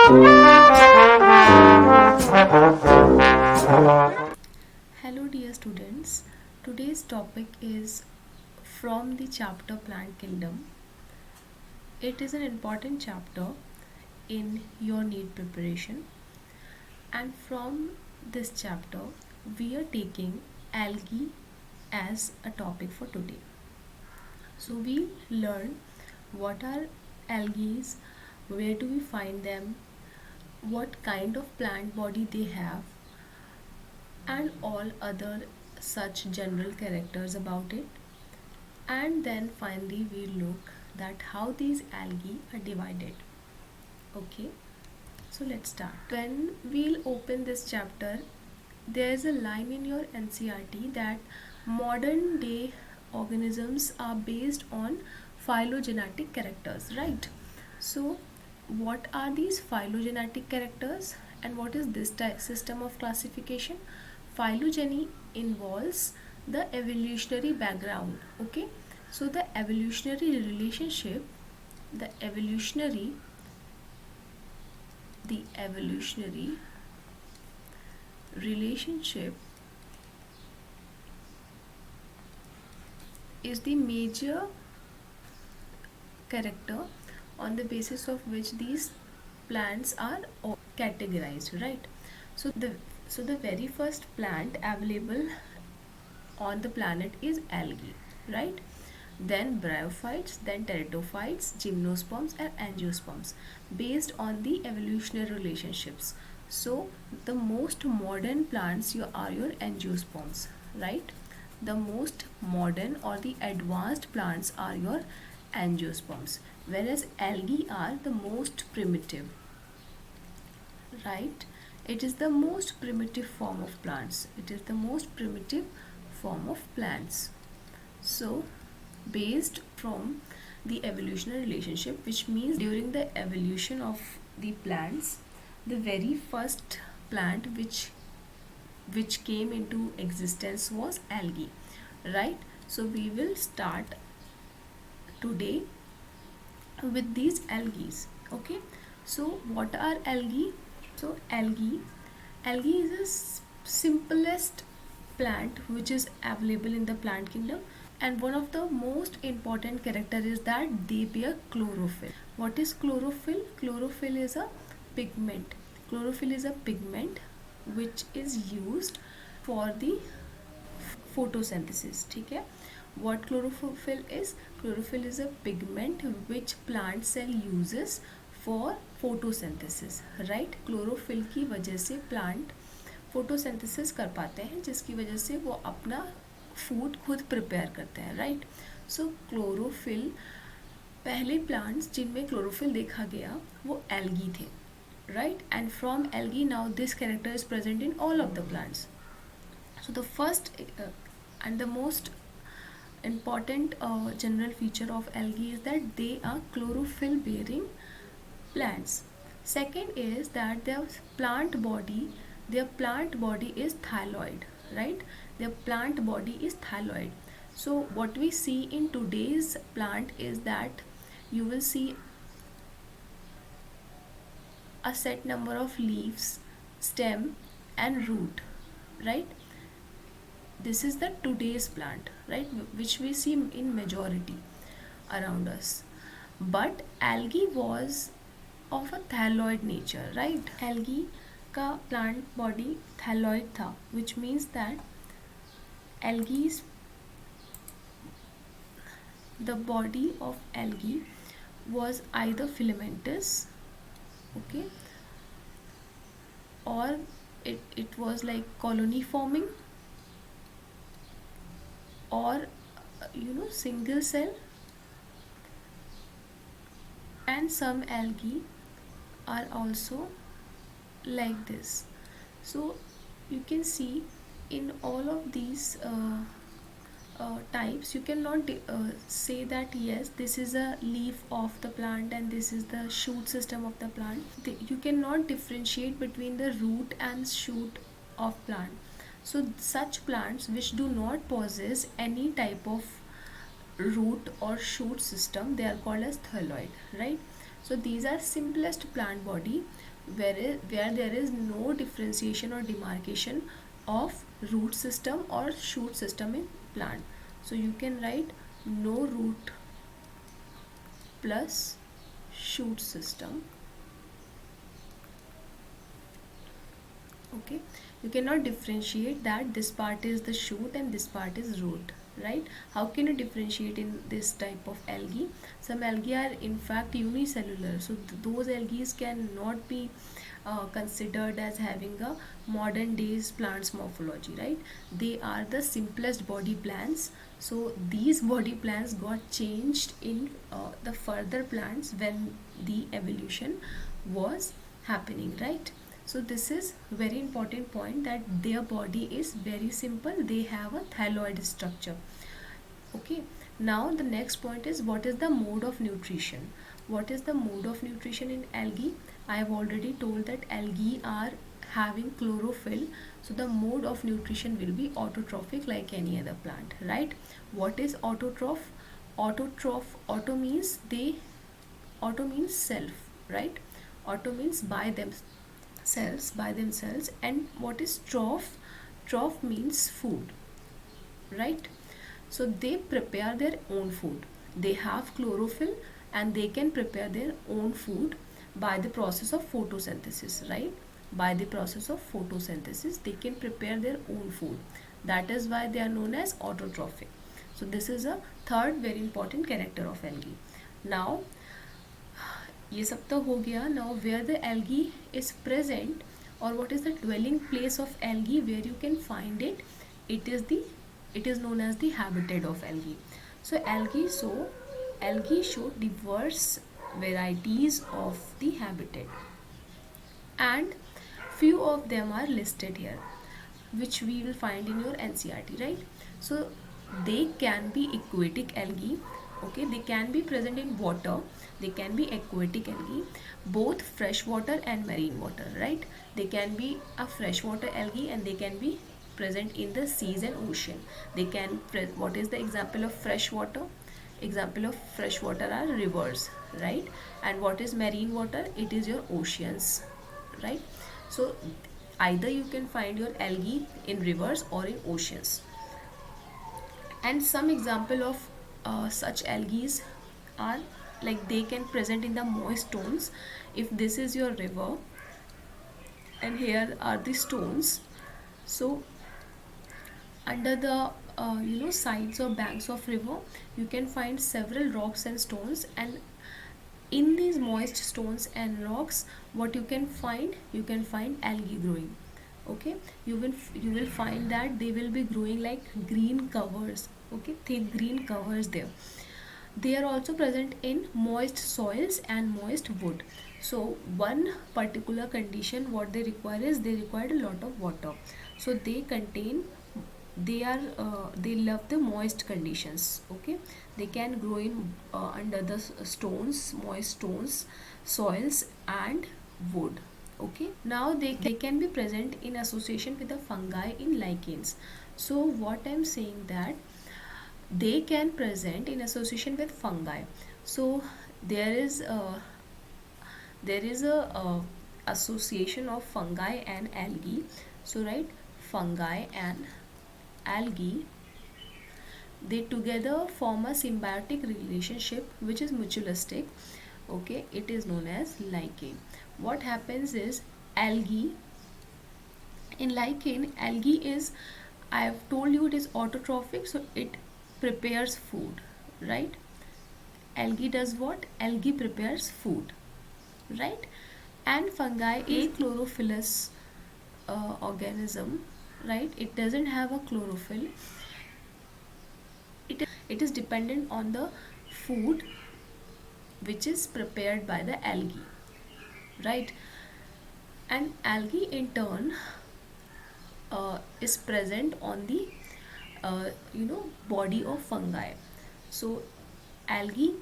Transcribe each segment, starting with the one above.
Hello dear students, today's topic is from the chapter Plant Kingdom. It is an important chapter in your NEET preparation, and from this chapter we are taking algae as a topic for today. So we learn what are algae, where do we find them, what kind of plant body they have, and all other such general characters about it. And then finally we look that how these algae are divided. Okay, so let's start. When we'll open this chapter, there's a line in your NCERT that modern day organisms are based on phylogenetic characters, right? So what are these phylogenetic characters and what is this system of classification? Phylogeny involves the evolutionary background. Okay, so the evolutionary relationship, the evolutionary relationship is the major character on the basis of which these plants are categorized, right? So the very first plant available on the planet is algae, right? Then bryophytes, then teratophytes, gymnosperms and angiosperms based on the evolutionary relationships. So the most modern plants are your angiosperms, right? The most modern or the advanced plants are your angiosperms, whereas algae are the most primitive, right? It is the most primitive form of plants. It is the most primitive form of plants. So based from the evolutionary relationship, which means during the evolution of the plants, the very first plant which came into existence was algae, right? So we will start today with these algae. Okay, so what are algae? So algae is the simplest plant which is available in the plant kingdom, and one of the most important character is that they bear chlorophyll. What is chlorophyll? Chlorophyll is a pigment. Chlorophyll is a pigment which is used for the photosynthesis. ठीक है, what chlorophyll is? Chlorophyll is a pigment which plant cell uses for photosynthesis, right? chlorophyll की वजह से plant photosynthesis कर पाते हैं, जिसकी वजह से वो अपना फूड खुद प्रिपेयर करते हैं, राइट? सो क्लोरोफिल, पहले प्लांट्स जिनमें क्लोरोफिल देखा गया वो एल्गी थे, right? And from algae now this character is present in all of the plants. So the first and the most important general feature of algae is that they are chlorophyll bearing plants. Second is that their plant body is thyroid, right? Their plant body is thyroid. So what we see in today's plant is that you will see a set number of leaves, stem and root, right? This is the today's plant, right, which we see in majority around us. But algae was of a thyroid nature, right? algae का plant body thyroid था, which means that algae, the body of algae was either filamentous, okay, or it was like colony forming, or single cell. And some algae are also like this. So you can see in all of these types, you cannot say that yes, this is a leaf of the plant and this is the shoot system of the plant. You cannot differentiate between the root and shoot of plant. So such plants which do not possess any type of root or shoot system, they are called as thyroid, right? So these are simplest plant body where there is no differentiation or demarcation of root system or shoot system in plant. So you can write no root plus shoot system. Okay, you cannot differentiate that this part is the shoot and this part is root, right? How can you differentiate in this type of algae? Some algae are in fact unicellular, so those algae cannot be considered as having a modern days plants morphology, right? They are the simplest body plants. So these body plants got changed in the further plants when the evolution was happening, right? So this is very important point, that their body is very simple. They have a thyroid structure. Okay, now the next point is, what is the mode of nutrition? What is the mode of nutrition in algae? I have already told that algae are having chlorophyll, so the mode of nutrition will be autotrophic like any other plant, right? What is autotroph? Autotroph, auto means self, right? Auto means by themselves. And what is troph? Troph means food, right? So they prepare their own food. They have chlorophyll and they can prepare their own food by the process of photosynthesis, right? By the process of photosynthesis they can prepare their own food. That is why they are known as autotrophic. So this is a third very important character of algae. Now ये सब तो हो गया. Now where the algae is present, or what is the dwelling place of algae, where you can find it, it is known as the habitat of algae. So algae show diverse varieties of the habitat, and few of them are listed here, which we will find in your NCERT, right? So they can be aquatic algae. Okay, they can be present in water. They can be aquatic algae, both freshwater and marine water, right? They can be a freshwater algae and they can be present in the seas and ocean. They can what is the example of freshwater? Example of freshwater are rivers, right? And what is marine water? It is your oceans, right? So either you can find your algae in rivers or in oceans. And some example of such algae are, like, they can present in the moist stones. If this is your river and here are the stones, so under the sides or banks of river you can find several rocks and stones, and in these moist stones and rocks, what you can find? You can find algae growing. Okay, you will find that they will be growing like green covers. Okay, thick green covers there. They are also present in moist soils and moist wood. So one particular condition what they require is, they require a lot of water. So they love the moist conditions. Okay, they can grow in under the stones, moist stones, soils and wood. Okay, now they can be present in association with the fungi in lichens. So what I'm saying, that they can present in association with fungi. So there is a association of fungi and algae. So right, fungi and algae, they together form a symbiotic relationship which is mutualistic. Okay, it is known as lichen. What happens is, algae in lichen, algae is, I have told you, it is autotrophic, so it prepares food, right? Algae does what? Algae prepares food, right? And fungi is a chlorophyllous organism, right? It doesn't have a chlorophyll. It is dependent on the food which is prepared by the algae, right? And algae in turn is present on the body of fungi. So algae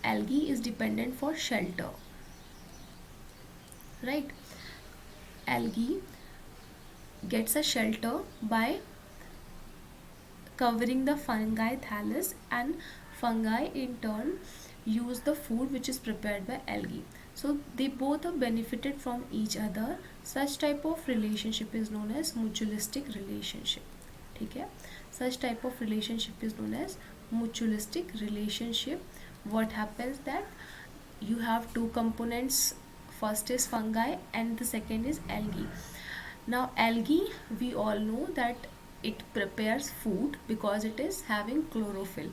is dependent for shelter, right? Algae gets a shelter by covering the fungi thallus, and fungi in turn use the food which is prepared by algae. So they both are benefited from each other. Such type of relationship is known as mutualistic relationship. ठीक है, such type of relationship is known as mutualistic relationship. What happens that you have two components, first is fungi and the second is algae. Now algae, we all know that it prepares food because it is having chlorophyll.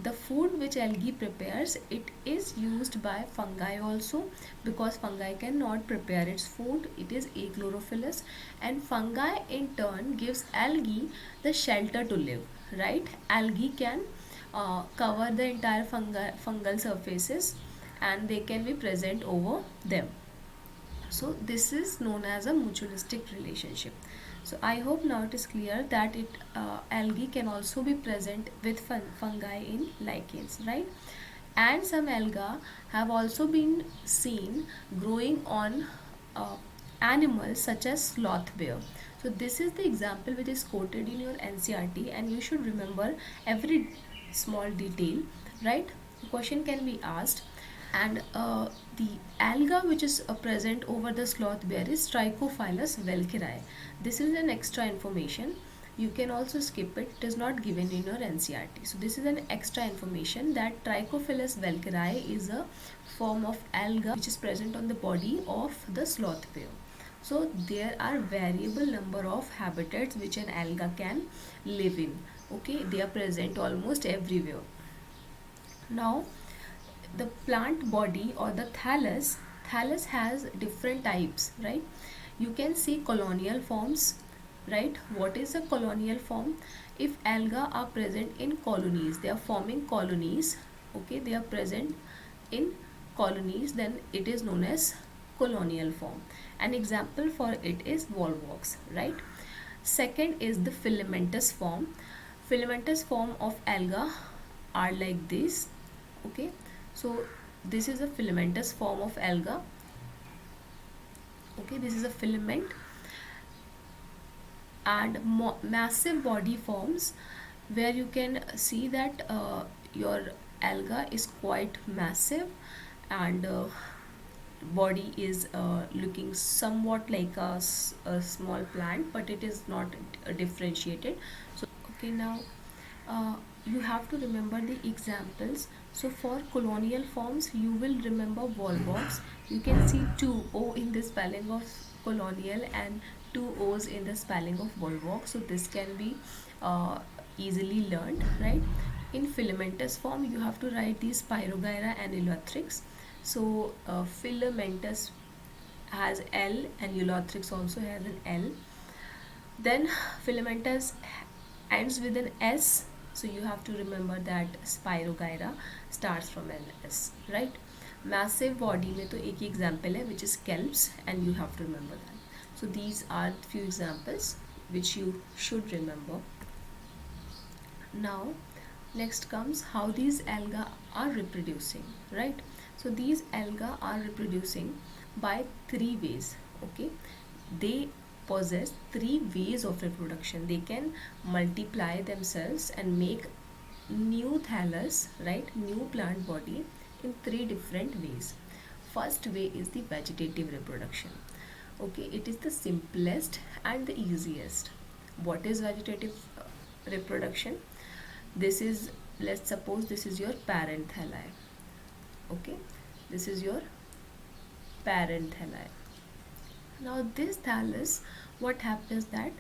The food which algae prepares, it is used by fungi also, because fungi cannot prepare its food, it is achlorophyllous, and fungi in turn gives algae the shelter to live, right? Algae can cover the entire fungal surfaces and they can be present over them. So this is known as a mutualistic relationship. So I hope now it is clear that algae can also be present with fungi in lichens, right? And some algae have also been seen growing on animals such as sloth bear. So this is the example which is quoted in your NCERT, and you should remember every small detail, right? The question can be asked. And the alga which is present over the sloth bear is Trichophilus velkeri. This is an extra information. You can also skip it. It is not given in your NCERT. So this is an extra information that Trichophilus velkeri is a form of alga which is present on the body of the sloth bear. So there are variable number of habitats which an alga can live in. Okay, they are present almost everywhere. Now the plant body or the thallus has different types, right? You can see colonial forms, right? What is a colonial form? If alga are present in colonies, they are forming colonies, okay, they are present in colonies, then it is known as colonial form. An example for it is volvox, right? Second is the filamentous form. Filamentous form of alga are like this, okay? So this is a filamentous form of alga. Okay, this is a filament. And massive body forms, where you can see that your alga is quite massive, and body is looking somewhat like a small plant, but it is not differentiated. So okay, now you have to remember the examples. So for colonial forms, you will remember volvox. You can see two O in the spelling of colonial and two O's in the spelling of volvox. So this can be easily learned, right? In filamentous form, you have to write these Spirogyra and Eleutheryx. So filamentous has L and Eleutheryx also has an L. Then filamentous ends with an S, so you have to remember that Spirogyra starts from an S, right? Massive body में तो एक ही example है, which is scalps, and you have to remember that. So these are few examples which you should remember. Now next comes how these algae are reproducing, right? So these algae are reproducing by three ways, okay? They possess three ways of reproduction. They can multiply themselves and make new thallus, right, new plant body, in three different ways. First way is the vegetative reproduction. Okay, it is the simplest and the easiest. What is vegetative reproduction? This is, let's suppose this is your parent thalli. Okay, this is your parent thalli. Now this thallus, what happens that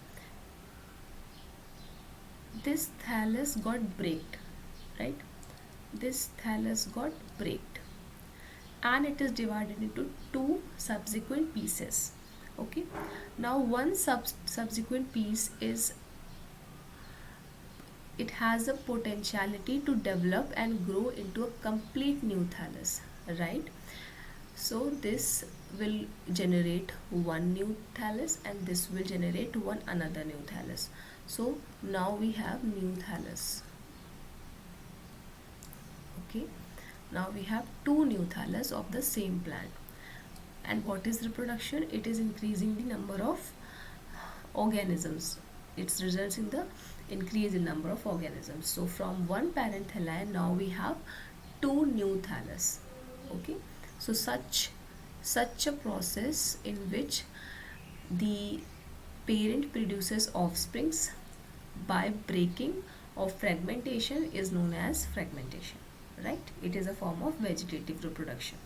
this thallus got breaked, right? This thallus got breaked, and it is divided into two subsequent pieces. Okay, now one subsequent piece is, it has a potentiality to develop and grow into a complete new thallus, right? So this will generate one new thallus, and this will generate one another new thallus. So now we have new thallus. Okay, now we have two new thallus of the same plant. And what is reproduction? It is increasing the number of organisms. It results in the increase in number of organisms. So from one parent thalli, now we have two new thallus. Okay, so such a process in which the parent produces offsprings by breaking of fragmentation is known as fragmentation, right? It is a form of vegetative reproduction.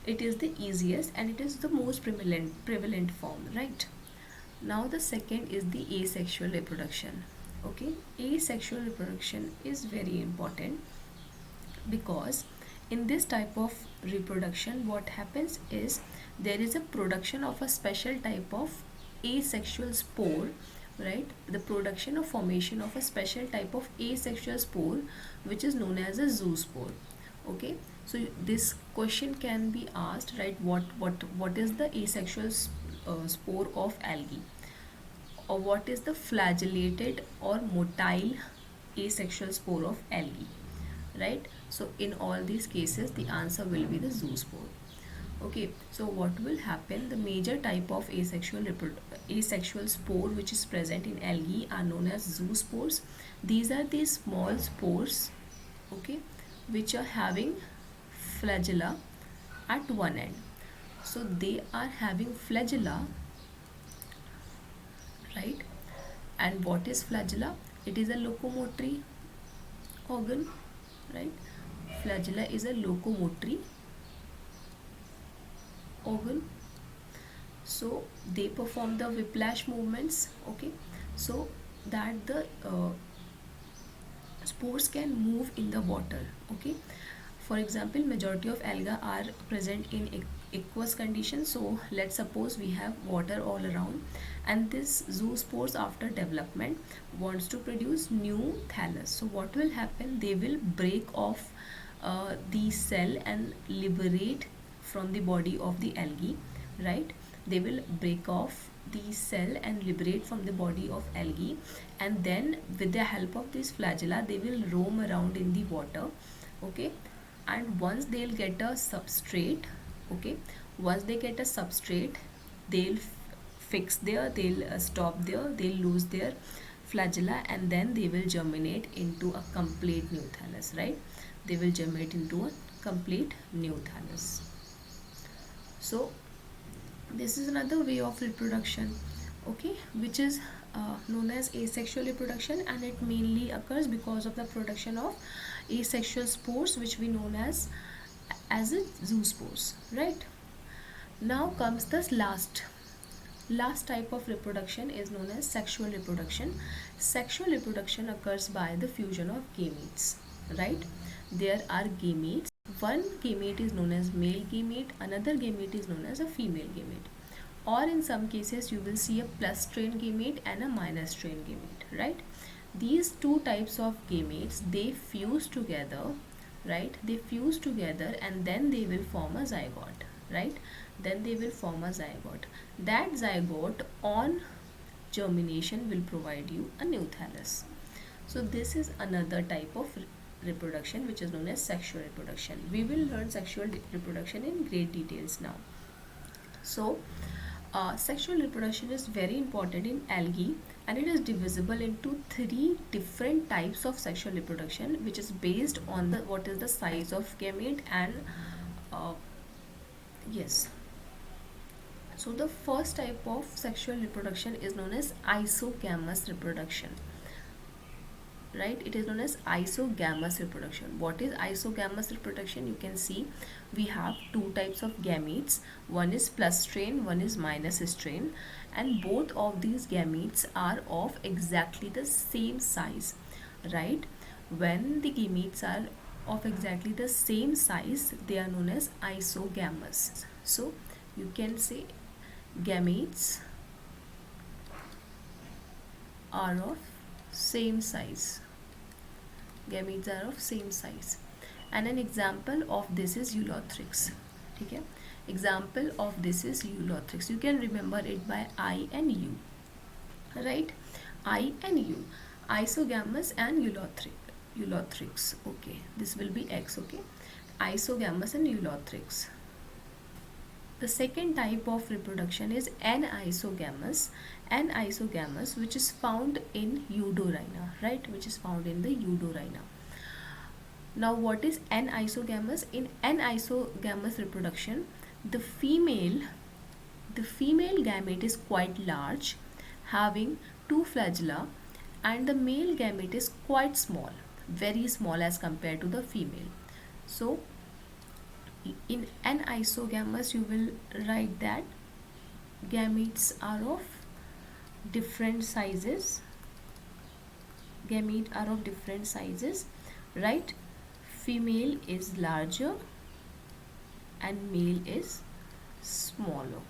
It is the easiest and it is the most prevalent form, right? Now the second is the asexual reproduction. Okay, asexual reproduction is very important because in this type of reproduction what happens is there is a production of a special type of asexual spore, right? The production or formation of a special type of asexual spore which is known as a zoospore. Okay, so this question can be asked, right? What is the asexual spore of algae, or what is the flagellated or motile asexual spore of algae, right? So in all these cases the answer will be the zoospore. Okay, so what will happen, the major type of asexual spore which is present in algae are known as zoospores. These are the small spores, okay, which are having flagella at one end. So they are having flagella, right? And what is flagella? It is a locomotory organ, right? Flagella is a locomotory organ. So they perform the whiplash movements, okay, so that the spores can move in the water. Okay, for example, majority of algae are present in aqueous conditions. So let's suppose we have water all around, and this zoospores after development wants to produce new thallus. So what will happen, they will break off the cell and liberate from the body of the algae, right? They will break off the cell and liberate from the body of algae, and then with the help of this flagella they will roam around in the water. Okay, and once they'll get a substrate, okay, once they get a substrate they'll fix there, they'll stop there, they'll lose their flagella, and then they will germinate into a complete new thallus, right? They will germinate into a complete new thallus. So this is another way of reproduction, okay, which is known as asexual reproduction, and it mainly occurs because of the production of asexual spores which we known as a zoospores, right? Now comes this last type of reproduction is known as sexual reproduction. Sexual reproduction occurs by the fusion of gametes, right? There are gametes. One gamete is known as male gamete, another gamete is known as a female gamete, or in some cases you will see a plus strain gamete and a minus strain gamete, right? These two types of gametes, they fuse together, right? They fuse together and then they will form a zygote, right? Then they will form a zygote. That zygote on germination will provide you a new thallus. So this is another type of reproduction which is known as sexual reproduction. We will learn sexual reproduction in great details now. So sexual reproduction is very important in algae, and it is divisible into three different types of sexual reproduction, which is based on the what is the size of gamete and yes. So the first type of sexual reproduction is known as isogamous reproduction, right? It is known as isogamous reproduction. What is isogamous reproduction? You can see we have two types of gametes. One is plus strain, one is minus strain, and both of these gametes are of exactly the same size, right? When the gametes are of exactly the same size, they are known as isogamous. So you can say gametes are of same size. Gametes are of same size. And an example of this is Eulothrix. Okay? Example of this is Eulothrix. You can remember it by I and U. Right? I and U. Isogamous and Eulothrix. Okay. This will be X. Okay? Isogamous and Eulothrix. The second type of reproduction is anisogamous. Anisogamous, which is found in Eudorhina, right? Which is found in the Eudorhina. Now, what is anisogamous? In anisogamous reproduction, the female the female gamete is quite large, having two flagella, and the male gamete is quite small, very small as compared to the female. So, in anisogamous, you will write that gametes are of different sizes. Gamete are of different sizes, right? Female is larger and male is smaller,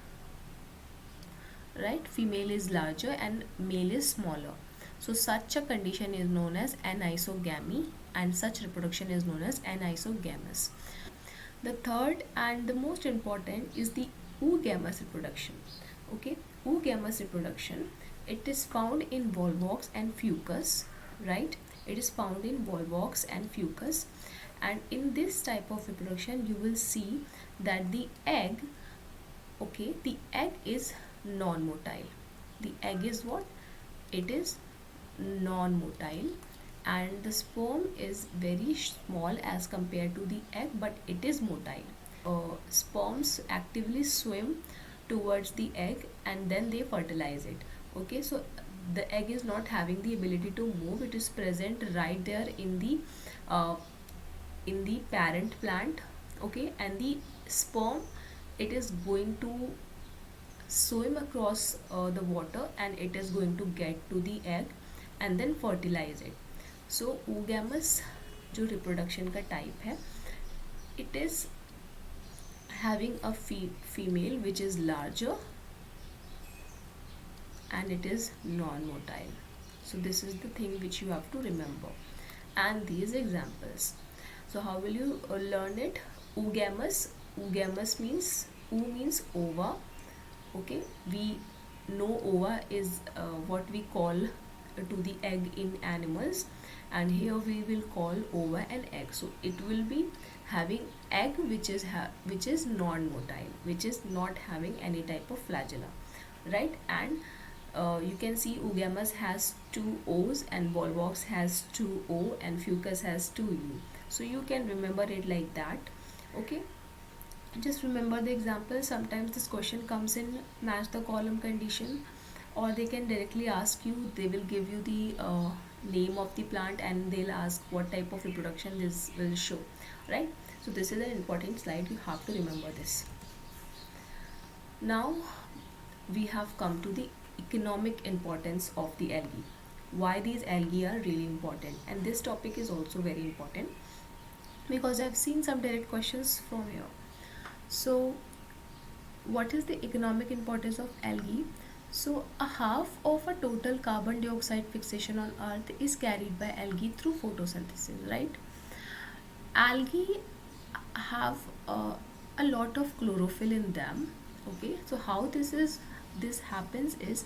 right? Female is larger and male is smaller. So such a condition is known as anisogamy, and such reproduction is known as anisogamous. The third and the most important is the oogamous reproduction. Okay, oogamous reproduction, it is found in volvox and fucus, right? It is found in volvox and fucus, and in this type of reproduction you will see that the egg, okay, the egg is non-motile. The egg is what? It is non-motile, and the sperm is very small as compared to the egg, but it is motile. Sperms actively swim towards the egg and then they fertilize it. Okay, so the egg is not having the ability to move. It is present right there uh, in the parent plant. Okay, and the sperm, it is going to swim across the water and it is going to get to the egg and then fertilize it. So oogamous जो reproduction का type है, it is having a female which is larger and it is non-motile. So this is the thing which you have to remember, and these examples. So how will you learn it? Oogamous. Oogamous means, oo means ova. Okay, we know ova is what we call to the egg in animals, and here we will call ova an egg. So it will be having egg which is non-motile, which is not having any type of flagella, right? And you can see oogamous has two O's and volvox has two O and fucus has two U. So you can remember it like that. Okay, just remember the example. Sometimes this question comes in match the column condition, or they can directly ask you, they will give you the name of the plant and they'll ask what type of reproduction this will show, right? So this is an important slide, you have to remember this. Now we have come to the economic importance of the algae, why these algae are really important, and this topic is also very important because I've seen some direct questions from here. So what is the economic importance of algae? So a half of a total carbon dioxide fixation on earth is carried by algae through photosynthesis, right? Algae have a lot of chlorophyll in them. Okay, so how this happens is,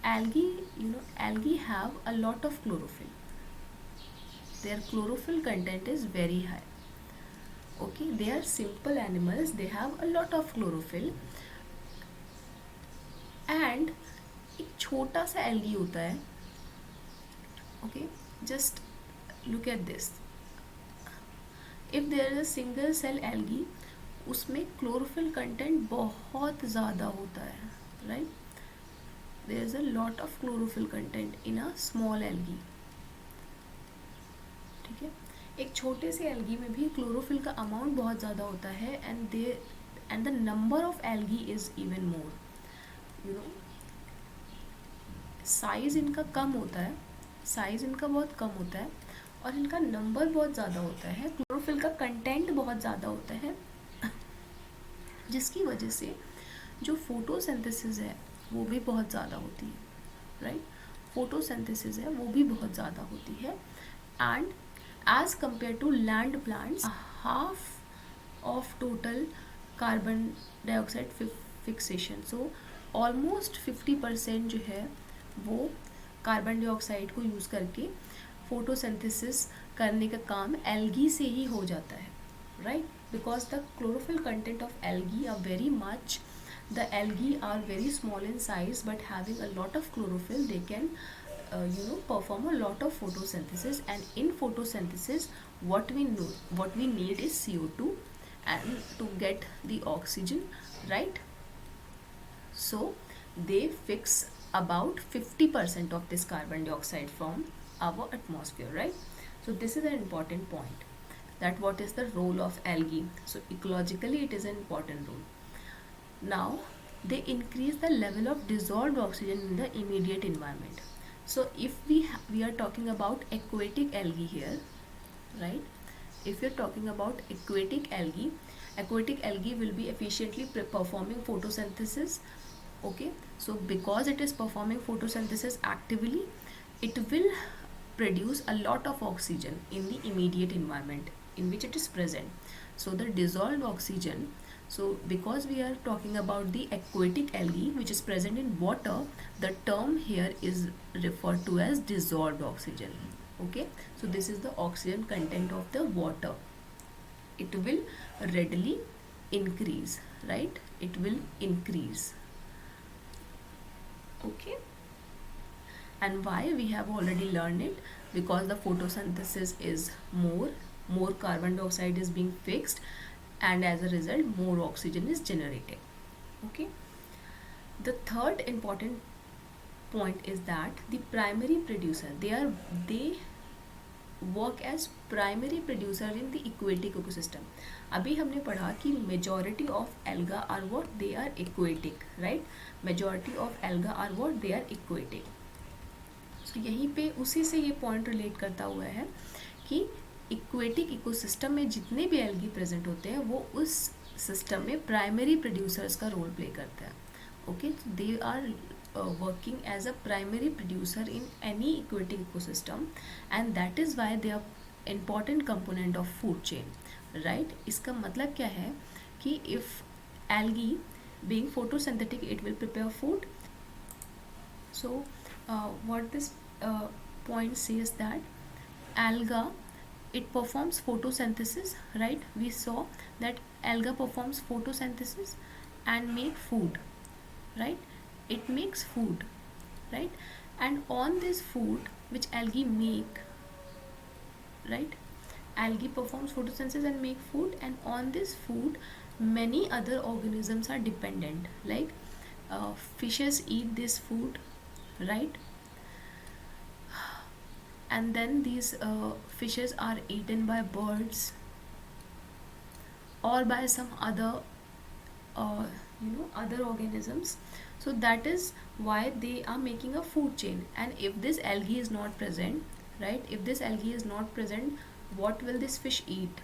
algae have a lot of chlorophyll. Their chlorophyll content is very high. Okay, they are simple animals, they have a lot of chlorophyll, and एक छोटा सा algae होता है. Okay, just look at this. If there is a single cell algae, उसमें chlorophyll content बहुत ज़्यादा होता है, right? There is a lot of chlorophyll content in a small algae. ठीक है, एक छोटे से एल्गी में भी क्लोरोफिल का अमाउंट बहुत ज़्यादा होता है, and the number of algae is even more. Size इनका कम होता है, साइज इनका बहुत कम होता है, और इनका नंबर बहुत ज़्यादा होता है, क्लोरोफिल का कंटेंट बहुत ज़्यादा होता है, जिसकी वजह से जो फोटोसिंथेसिस है वो भी बहुत ज़्यादा होती है, राइट? फोटोसिंथेसिस है वो भी बहुत ज़्यादा होती है, and as compared to land plants, half of total carbon dioxide fixation. So almost 50% जो है वो कार्बन डाइऑक्साइड को यूज़ करके फोटोसिंथेसिस करने का काम एल्गी से ही हो जाता है, right? Because the chlorophyll content of algae are very much, the algae are very small in size but having a lot of chlorophyll, they can perform a lot of photosynthesis, and in photosynthesis what we need is CO2 and to get the oxygen, right? So they fix about 50% of this carbon dioxide from our atmosphere, right? So this is an important point, that what is the role of algae. So ecologically it is an important role. Now they increase the level of dissolved oxygen in the immediate environment. So if we are talking about aquatic algae here, right? If you're talking about aquatic algae will be efficiently performing photosynthesis. Okay, so because it is performing photosynthesis actively, it will produce a lot of oxygen in the immediate environment in which it is present. So the dissolved oxygen, so because we are talking about the aquatic algae which is present in water, the term here is referred to as dissolved oxygen. Okay, so this is the oxygen content of the water. It will readily increase, right? It will increase. Okay, and why? We have already learned it, because the photosynthesis is more carbon dioxide is being fixed, and as a result more oxygen is generated. Okay, the third important point is that the primary producer, they work as primary producer in the aquatic ecosystem. अभी हमने पढ़ा कि majority of alga are what, they are aquatic, right? Majority of alga are what, they are aquatic. So यहीं पे उसी से ये point relate करता हुआ है कि aquatic ecosystem में जितने भी algae present होते हैं वो उस system में primary producers का role play करते हैं. Okay, so they are working as a primary producer in any aquatic ecosystem, and that is why they are important component of food chain, right? इसका मतलब क्या है कि if algae being photosynthetic, it will prepare food. So what this point says that alga, it performs photosynthesis, right? We saw that alga performs photosynthesis and make food, right? It makes food, right? And on this food which algae make, right, algae performs photosynthesis and make food, and on this food many other organisms are dependent, like fishes eat this food, right? And then these fishes are eaten by birds or by some other other organisms. So that is why they are making a food chain. And if this algae is not present, right, if this algae is not present, what will this fish eat,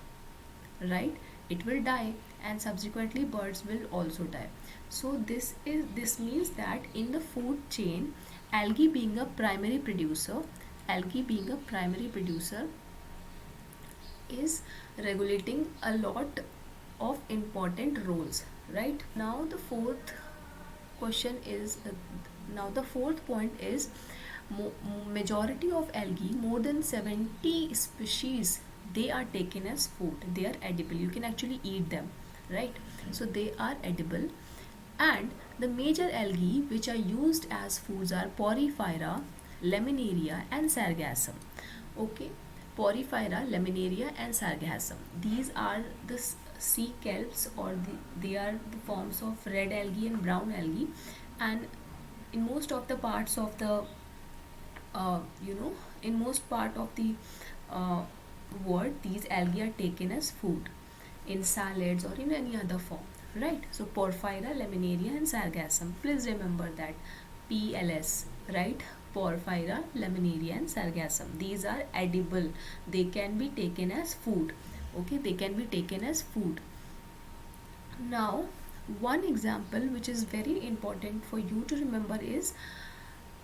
right? It will die, and subsequently birds will also die. So this means that in the food chain, algae being a primary producer, is regulating a lot of important roles, right? Now the fourth question is now the fourth point is majority of algae, more than 70 species, they are taken as food. They are edible, you can actually eat them, right? So they are edible. And the major algae which are used as foods are Porphyra, Laminaria and Sargassum. Okay, Porphyra, Laminaria and Sargassum, these are the sea kelps, or they are the forms of red algae and brown algae. And in most of the parts of the in most part of the world, these algae are taken as food in salads or in any other form, right? So Porphyra, Laminaria and Sargassum, please remember that PLS, right? Porphyra, Laminaria and Sargassum, these are edible, they can be taken as food. Okay, they can be taken as food. Now one example which is very important for you to remember is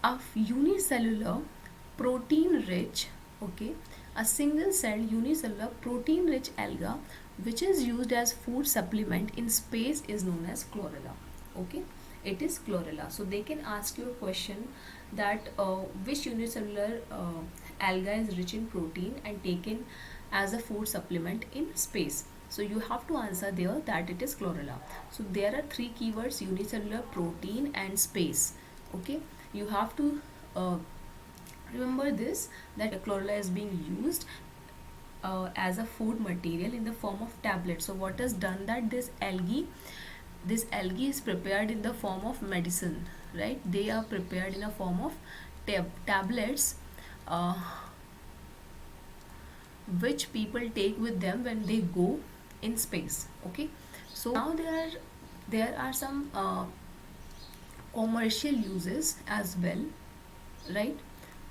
a unicellular protein rich, okay, a single celled unicellular protein rich alga which is used as food supplement in space is known as chlorella. Okay, it is chlorella. So they can ask you a question that which unicellular alga is rich in protein and taken as a food supplement in space. So you have to answer there that it is chlorella. So there are three keywords: unicellular, protein and space. Okay, you have to remember this, that chlorella is being used as a food material in the form of tablets. So what is done that this algae is prepared in the form of medicine, right? They are prepared in a form of tablets, uh, which people take with them when they go in space. Okay, so now there are some commercial uses as well, right?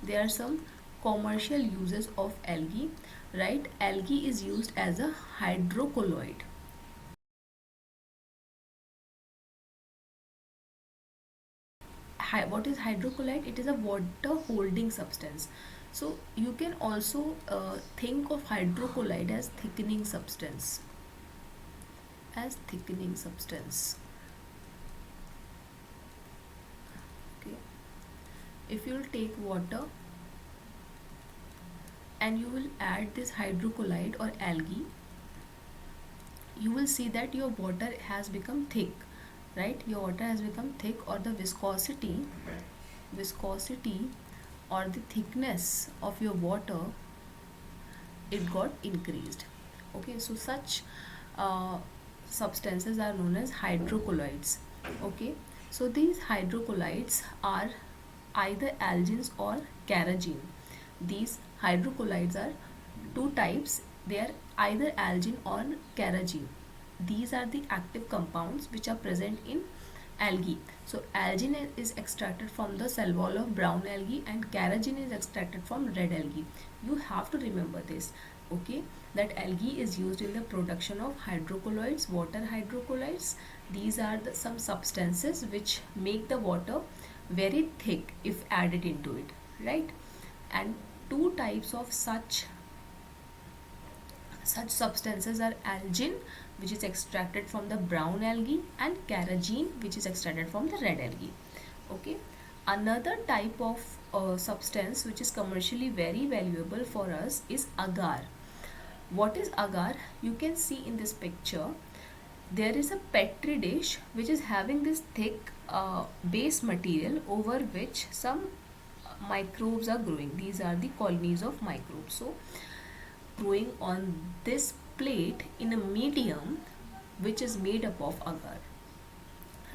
There are some commercial uses of algae, right? Algae is used as a hydrocolloid. What is hydrocolloid? It is a water holding substance. So you can also think of hydrocolloid as thickening substance, as thickening substance. Okay, if you will take water and you will add this hydrocolloid or algae, you will see that your water has become thick, right? Your water has become thick, or the viscosity or the thickness of your water, it got increased. Okay, so such uh, substances are known as hydrocolloids. Okay, so these hydrocolloids are either algins or carrageen. These hydrocolloids are two types. They are either algin or carrageen. These are the active compounds which are present in algae. So algin is extracted from the cell wall of brown algae and carrageen is extracted from red algae. You have to remember this, okay, that algae is used in the production of hydrocolloids, water hydrocolloids. These are some substances which make the water very thick if added into it, right? And two types of such substances are algin, which is extracted from the brown algae, and carrageen, which is extracted from the red algae. Okay, another type of substance which is commercially very valuable for us is agar. What is agar? You can see in this picture there is a petri dish which is having this thick base material over which some microbes are growing. These are the colonies of microbes. So growing on this plate in a medium which is made up of agar,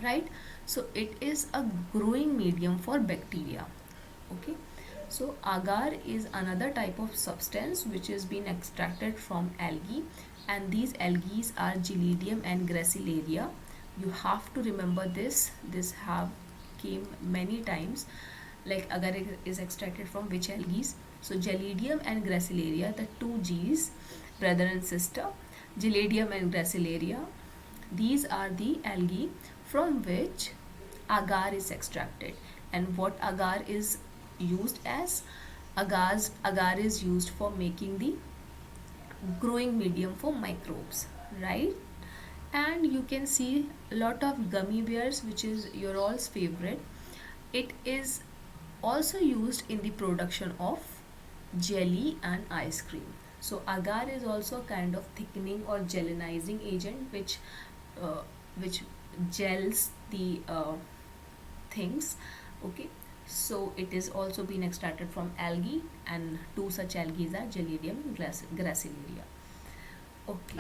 right? So it is a growing medium for bacteria. Okay, so agar is another type of substance which is being extracted from algae, and these algae are Gelidium and Gracilaria. You have to remember this have came many times, like agar is extracted from which algae. So Gelidium and Gracilaria, the two G's, brother and sister, Gelidium and Gracilaria, these are the algae from which agar is extracted. And what agar is used as? Agar is used for making the growing medium for microbes, right? And you can see a lot of gummy bears, which is your all's favorite. It is also used in the production of jelly and ice cream. So agar is also a kind of thickening or gelinizing agent which gels the things. Okay, so it is also been extracted from algae, and two such algae are Gelidium and Gracilaria. Okay.